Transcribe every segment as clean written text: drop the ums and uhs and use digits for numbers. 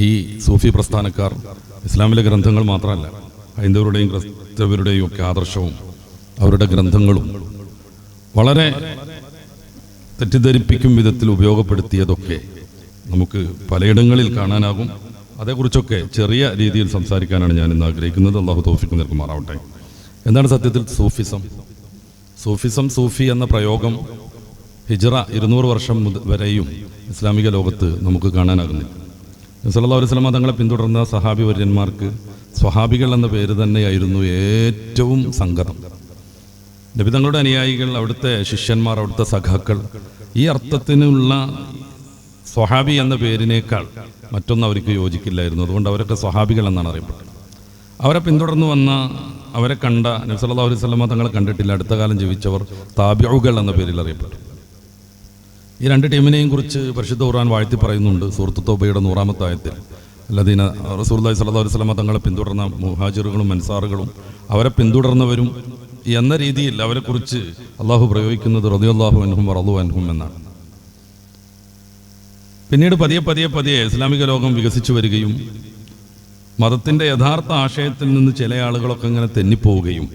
ഈ സൂഫി പ്രസ്ഥാനക്കാർ ഇസ്ലാമിലെ ഗ്രന്ഥങ്ങൾ മാത്രമല്ല, ഹൈന്ദവരുടെയും ക്രിസ്തവരുടെയും ഒക്കെ ആദർശവും അവരുടെ ഗ്രന്ഥങ്ങളും വളരെ തെറ്റിദ്ധരിപ്പിക്കും വിധത്തിൽ ഉപയോഗപ്പെടുത്തിയതൊക്കെ നമുക്ക് പലയിടങ്ങളിൽ കാണാനാകും. അതേക്കുറിച്ചൊക്കെ ചെറിയ രീതിയിൽ സംസാരിക്കാനാണ് ഞാൻ ഇന്ന് ആഗ്രഹിക്കുന്നത്. അള്ളാഹു തൗഫീഖ് നൽകുമാറാവട്ടെ. എന്താണ് സത്യത്തിൽ സൂഫിസം? സൂഫി എന്ന പ്രയോഗം ഹിജ്റ 200 വർഷം വരെയും ഇസ്ലാമിക ലോകത്ത് നമുക്ക് കാണാനാകുന്നില്ല. സല്ലല്ലാഹു അലൈഹി വസല്ലം തങ്ങളെ പിന്തുടർന്ന സഹാബി വര്യന്മാർക്ക് സ്വഹാബികൾ എന്ന പേര് തന്നെയായിരുന്നു ഏറ്റവും സംഗതം. നബി തങ്ങളുടെ അനുയായികൾ, അവിടുത്തെ ശിഷ്യന്മാർ, അവിടുത്തെ സഖാക്കൾ, ഈ അർത്ഥത്തിനുള്ള സ്വഹാബി എന്ന പേരിനേക്കാൾ മറ്റൊന്നും അവർക്ക് യോജിക്കില്ലായിരുന്നു. അതുകൊണ്ട് അവരൊക്കെ സ്വഹാബികൾ എന്നാണ് അറിയപ്പെട്ടത്. അവരെ പിന്തുടർന്നു വന്ന, അവരെ കണ്ട നബി സല്ലല്ലാഹു അലൈഹി വസല്ലം തങ്ങളെ കണ്ടിട്ടില്ല അടുത്ത കാലം ജീവിച്ചവർ താബിഉകൾ എന്ന പേരിൽ അറിയപ്പെട്ടു. ഈ രണ്ട് ടീമിനെയും കുറിച്ച് പരിശുദ്ധ ഖുർആൻ വാഴ്ത്തി പറയുന്നുണ്ട്. സൂറത്ത് തൗബയുടെ 100-ാമത്തെ ആയത്തിൽ അല്ലദീന റസൂലുള്ളാഹി സ്വല്ലല്ലാഹു അലൈഹി വസല്ലം തങ്ങളെ പിന്തുടർന്ന മുഹാജിറുകളും അൻസാറുകളും അവരെ പിന്തുടർന്നവരും എന്ന രീതിയിൽ അവരെക്കുറിച്ച് അള്ളാഹു പ്രയോഗിക്കുന്നത് റളിയല്ലാഹു അൻഹും വറളു അൻഹും എന്നാണ്. പിന്നീട് പതിയെ ഇസ്ലാമിക ലോകം വികസിച്ചു വരികയും മതത്തിൻ്റെ യഥാർത്ഥ ആശയത്തിൽ നിന്ന് ചില ആളുകളൊക്കെ ഇങ്ങനെ തെന്നിപ്പോവുകയും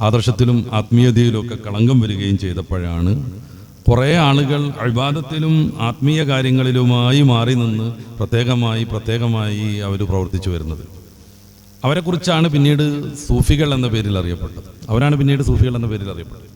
ആദർശത്തിലും ആത്മീയതയിലും ഒക്കെ കളങ്കം വരികയും ചെയ്തപ്പോഴാണ് കുറേ ആളുകൾ ഇബാദത്തിലും ആത്മീയ കാര്യങ്ങളിലുമായി മാറി നിന്ന് പ്രത്യേകമായി അവർ പ്രവർത്തിച്ചു വരുന്നത്. അവരെക്കുറിച്ചാണ് പിന്നീട് സൂഫികൾ എന്ന പേരിൽ അറിയപ്പെട്ടത്. അവരാണ് പിന്നീട് സൂഫികൾ എന്ന പേരിൽ അറിയപ്പെട്ടത്.